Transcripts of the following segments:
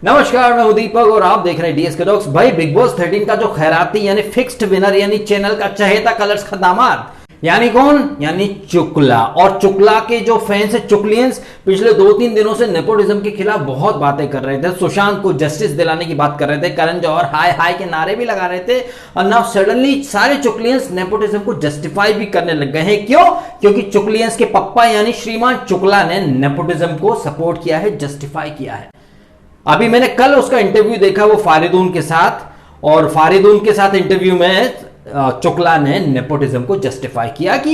नमस्कार, मैं हूं दीपक और आप देख रहे हैं डीएस के टॉक्स। भाई बिग बॉस 13 का जो खैराती यानी फिक्स्ड विनर यानी चैनल का चहेता कलर्स का दामाद यानी कौन, यानी चुकला। और चुकला के जो फैंस है चुकलियंस पिछले 2-3 दिनों से नेपोटिज्म के खिलाफ बहुत बातें कर रहे थे। सुशांत को जस्टिस दिलाने की बात कर रहे थे, करण जौहर हाय हाय के नारे भी लगा रहे थे। और नाउ सडनली सारे चुकलियंस नेपोटिज्म को जस्टिफाई भी करने लग गए हैं। क्यों? क्योंकि चुकलियंस के पप्पा यानी श्रीमान चुकला ने नेपोटिज्म को सपोर्ट किया है, जस्टिफाई किया है। अभी मैंने कल उसका इंटरव्यू देखा वो फारिदून के साथ, और फारिदून के साथ इंटरव्यू में चुकला ने नेपोटिज्म को जस्टिफाई किया कि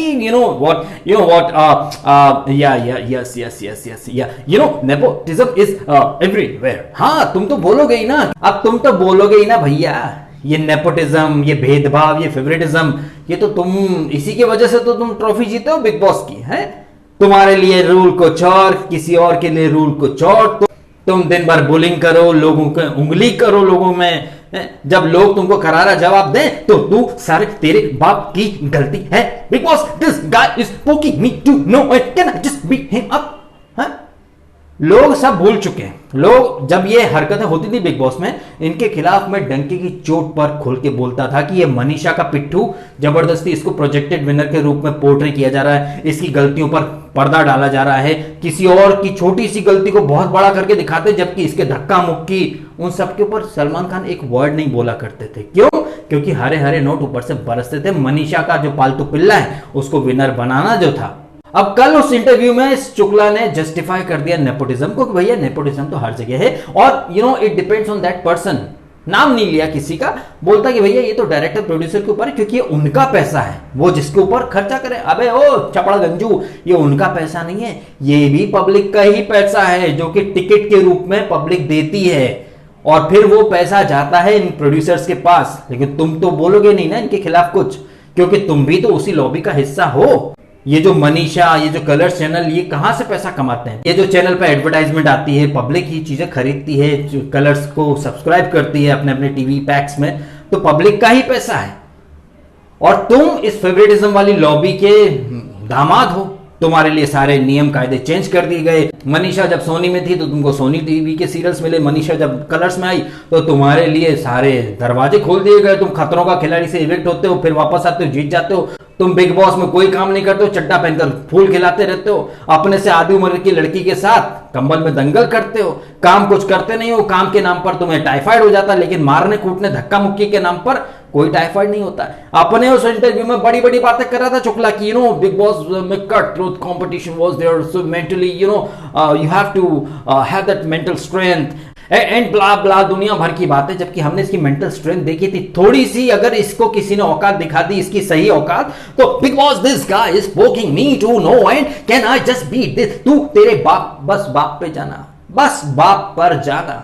नेपोटिज्म इज एवरीवेयर। हाँ, तुम तो बोलोगे ही ना, अब तुम तो बोलोगे ही ना भैया, ये नेपोटिज्म, ये भेदभाव, ये फेवरेटिज्म, ये तो तुम इसी की वजह से तो तुम ट्रॉफी जीते हो बिग बॉस की है। तुम्हारे लिए रूल कुछ और, किसी और के लिए रूल कुछ और। तुम दिन भर बुलिंग करो, लोगों को उंगली करो लोगों में, जब लोग तुमको करारा जवाब दें तो तू सारे तेरे बाप की गलती है। Because this guy is poking me to know it, can I just beat him up. लोग सब भूल चुके हैं। लोग जब ये हरकतें होती थी बिग बॉस में, इनके खिलाफ मैं डंके की चोट पर खुल के बोलता था कि ये मनीषा का पिट्ठू, जबरदस्ती इसको प्रोजेक्टेड विनर के रूप में पोर्ट्रे किया जा रहा है, इसकी गलतियों पर पर्दा डाला जा रहा है, किसी और की छोटी सी गलती को बहुत बड़ा करके दिखाते, जबकि इसके धक्का मुक्की उन सबके ऊपर सलमान खान एक वर्ड नहीं बोला करते थे। क्यों? क्योंकि हरे हरे नोट ऊपर से बरसते थे। मनीषा का जो पालतू पिल्ला है उसको विनर बनाना जो था। अब कल उस इंटरव्यू में इस चुकला ने जस्टिफाई कर दिया नेपोटिज्म को कि भैया नेपोटिज्म तो हर जगह है, और it depends on that person. नाम नहीं लिया किसी का, बोलता कि भैया ये तो डायरेक्टर प्रोड्यूसर के ऊपर है, क्योंकि ये उनका पैसा है, वो जिसके ऊपर खर्चा करे। अबे ओ चपड़ा गंजू, ये उनका पैसा नहीं है, ये भी पब्लिक का ही पैसा है, जो कि टिकट के रूप में पब्लिक देती है, और फिर वो पैसा जाता है इन प्रोड्यूसर्स के पास। लेकिन तुम तो बोलोगे नहीं ना इनके खिलाफ कुछ, क्योंकि तुम भी तो उसी लॉबी का हिस्सा हो। ये जो मनीषा, ये जो कलर्स चैनल, ये कहां से पैसा कमाते हैं? ये जो चैनल पे एडवर्टाइजमेंट आती है, पब्लिक ही चीजें खरीदती है, कलर्स को सब्सक्राइब करती है अपने अपने टीवी पैक्स में, तो पब्लिक का ही पैसा है। और तुम इस फेवरेटिज्म वाली लॉबी के दामाद हो। तुम्हारे लिए सारे नियम कायदे चेंज कर दिए गए। मनीषा जब सोनी में थी तो तुमको सोनी टीवी के सीरियल्स मिले, मनीषा जब कलर्स में आई तो तुम्हारे लिए सारे दरवाजे खोल दिए गए। तुम खतरों का खिलाड़ी से इविक्ट होते हो, फिर वापस आते हो, जीत जाते हो। तुम बिग बॉस में कोई काम नहीं करते हो, चड्डा पहनकर फूल खिलाते रहते हो, अपने से आधी उम्र की लड़की के साथ कंबल में दंगल करते हो, काम कुछ करते नहीं हो। काम के नाम पर तुम्हें टाइफाइड हो जाता, लेकिन मारने कूटने धक्का मुक्की के नाम पर कोई टाइफाइड नहीं होता। अपने उस इंटरव्यू में बड़ी बड़ी बातें कर रहा था चुकला की, बिग बॉस में cut throat competition was there, so mentally you have to have that mental strength and blah blah, दुनिया भर की बातें। जबकि हमने इसकी मेंटल स्ट्रेंथ देखी थी थोड़ी सी, अगर इसको किसी ने औकात दिखा दी, इसकी सही औकात, तो because this guy is poking me to know and can I just beat this. तू तेरे बाप, बस बाप पे जाना, बस बाप पर जाना।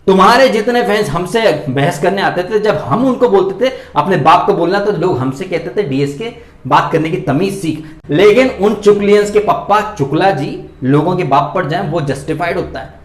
तुम्हारे जितने फैंस हमसे बहस करने आते थे, जब हम उनको बोलते थे अपने बाप को बोलना, तो लोग हमसे कहते थे डीएस के बात करने की तमीज सीख। लेकिन उन चुकलियंस के पप्पा चुकला जी लोगों के बाप पर जाए, वो जस्टिफाइड होता है।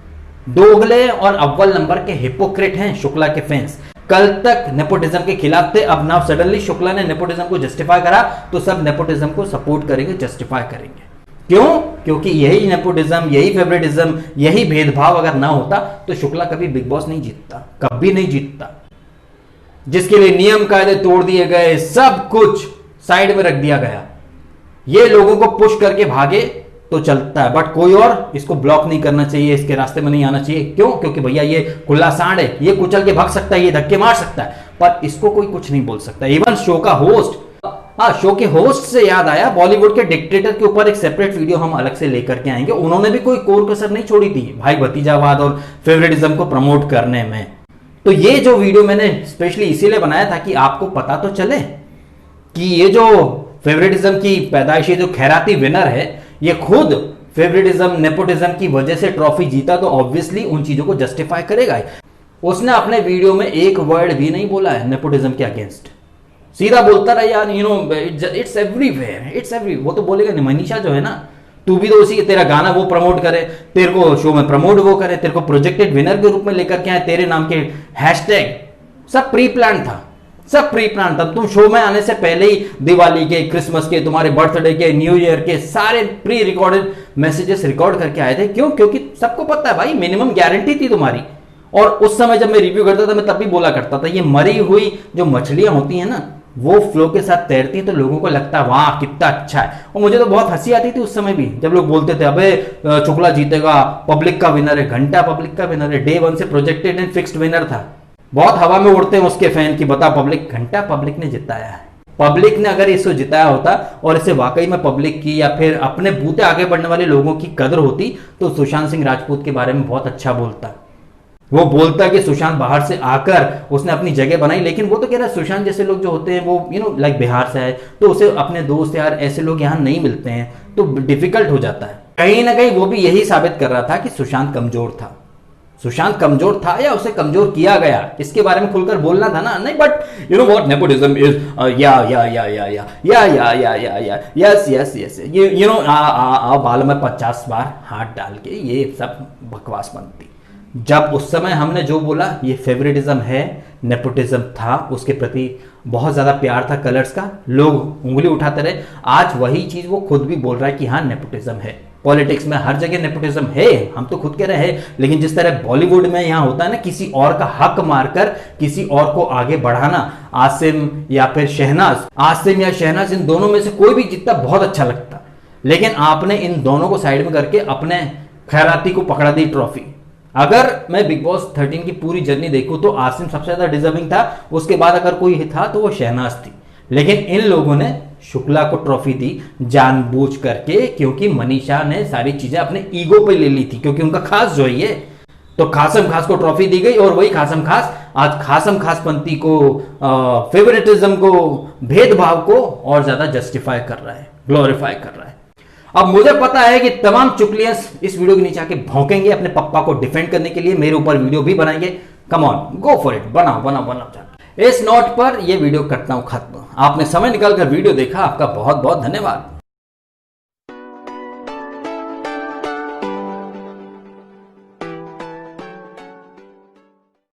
दोगले और अव्वल नंबर के हिपोक्रेट हैं शुक्ला के फैंस। कल तक नेपोटिज्म के खिलाफ थे, अब नाउ सडनली शुक्ला ने नेपोटिज्म को जस्टिफाई करा तो सब नेपोटिज्म को सपोर्ट करेंगे, जस्टिफाई करेंगे। क्यों? क्योंकि यही नेपोटिज्म, यही फेवरेटिज्म, यही भेदभाव अगर ना होता तो शुक्ला कभी बिग बॉस नहीं जीतता, कभी नहीं जीतता। जिसके लिए नियम कायदे तोड़ दिए गए, सब कुछ साइड में रख दिया गया। ये लोगों को पुश करके भागे तो चलता है, बट कोई और इसको ब्लॉक नहीं करना चाहिए, इसके रास्ते में नहीं आना चाहिए। क्यों? क्योंकि भैया ये खुला सांड है, ये कुचल के भाग सकता है, ये धक्के मार सकता है, पर इसको कोई कुछ नहीं बोल सकता। इवन शो का होस्ट, शो के होस्ट से याद आया, बॉलीवुड के डिक्टेटर के ऊपर एक सेपरेट वीडियो हम अलग से लेकर के आएंगे। उन्होंने भी कोई कोर कसर नहीं छोड़ी थी भाई भतीजावाद और फेवरेटिज्म को प्रमोट करने में। तो ये जो वीडियो मैंने स्पेशली इसीलिए बनाया था कि आपको पता तो चले कि ये जो फेवरेटिज्म की पैदाइशी जो खैराती विनर है, ये खुद फेवरेटिज्म नेपोटिज्म की वजह से ट्रॉफी जीता, तो ऑब्वियसली उन चीजों को जस्टिफाई करेगा। उसने अपने वीडियो में एक वर्ड भी नहीं बोला है नेपोटिज्म के अगेंस्ट, सीधा बोलता रहा यार इट्स एवरीवेयर, इट्स एवरी। वो तो बोलेगा नहीं, मनीषा जो है ना, तू भी तो उसी, तेरा गाना वो प्रमोट करे, तेरे को शो में प्रमोट वो करे, तेरे को प्रोजेक्टेड विनर के रूप में लेकर के आए, तेरे नाम के हैशटैग, सब प्री प्लान था, सब प्री प्लान था। तुम शो में आने से पहले ही दिवाली के, क्रिसमस के, तुम्हारे बर्थडे के, न्यू ईयर के सारे प्री रिकॉर्डेड मैसेजेस रिकॉर्ड करके आए थे। क्यों? क्योंकि सबको पता है भाई, मिनिमम गारंटी थी तुम्हारी। और उस समय जब मैं रिव्यू करता था मैं तब भी बोला करता था ये मरी हुई जो मछलियां होती हैं ना वो फ्लो के साथ तैरती है तो लोगों को लगता है वाह कितना अच्छा है। और मुझे तो बहुत हंसी आती थी उस समय भी जब लोग बोलते थे अबे शुक्ला जीतेगा, पब्लिक का विनर है, घंटा पब्लिक का विनर है, डे वन से प्रोजेक्टेड एंड फिक्स्ड विनर था। बहुत हवा में उड़ते हैं उसके फैन की, बता पब्लिक, घंटा पब्लिक ने जिताया है। पब्लिक ने अगर इसको जिताया होता और इसे वाकई में पब्लिक की या फिर अपने बूते आगे बढ़ने वाले लोगों की कदर होती तो सुशांत सिंह राजपूत के बारे में बहुत अच्छा बोलता। वो बोलता कि सुशांत बाहर से आकर उसने अपनी जगह बनाई, लेकिन वो तो कह रहा है सुशांत जैसे लोग जो होते हैं वो लाइक बिहार से है तो उसे अपने दोस्त यार ऐसे लोग यहाँ नहीं मिलते हैं तो डिफिकल्ट हो जाता है। कहीं ना कहीं वो भी यही साबित कर रहा था कि सुशांत कमजोर था। सुशांत कमजोर था या उसे कमजोर किया गया इसके बारे में खुलकर बोलना था ना। नहीं but you know what nepotism is yes yes yes you know बाल में 50 बार हाथ डाल के ये सब बकवास बनती। जब उस समय हमने जो बोला ये फेवरेटिज्म है, नेपोटिज्म था, उसके प्रति बहुत ज्यादा प्यार था कलर्स का, लोग उंगली उठाते रहे। आज वही चीज वो खुद भी बोल रहा है कि हाँ नेपोटिज्म है। पॉलिटिक्स में हर जगह नेपोटिज्म है, हम तो खुद कह रहे हैं, लेकिन जिस तरह बॉलीवुड में यहाँ होता है ना किसी और का हक मारकर किसी और को आगे बढ़ाना, आसिम या फिर शहनाज, आसिम या शहनाज इन दोनों में से कोई भी जीतता बहुत अच्छा लगता, लेकिन आपने इन दोनों को साइड में करके अपने खैराती को पकड़ा दी ट्रॉफी। अगर मैं बिग बॉस 13 की पूरी जर्नी देखूं तो आसिम सबसे ज्यादा डिजर्विंग था, उसके बाद अगर कोई था तो वो शहनाज थी, लेकिन इन लोगों ने शुक्ला को ट्रॉफी दी जानबूझ करके क्योंकि मनीषा ने सारी चीजें अपने ईगो पे ले ली थी, क्योंकि उनका खास जो है तो खासम खास को ट्रॉफी दी गई और वही खासम खास आज खासम खास पंथी को, फेवरेटिज्म को, भेदभाव को और ज्यादा जस्टिफाई कर रहा है, ग्लोरीफाई कर रहा है। अब मुझे पता है कि तमाम चुगलियां इस वीडियो के नीचे आके भौंकेंगे अपने पप्पा को डिफेंड करने के लिए, मेरे ऊपर वीडियो भी बनाएंगे। Come on, go for it, बनाओ बनाओ बनाओ। इस नोट पर यह वीडियो करता हूं खत्म। आपने समय निकालकर वीडियो देखा, आपका बहुत बहुत धन्यवाद।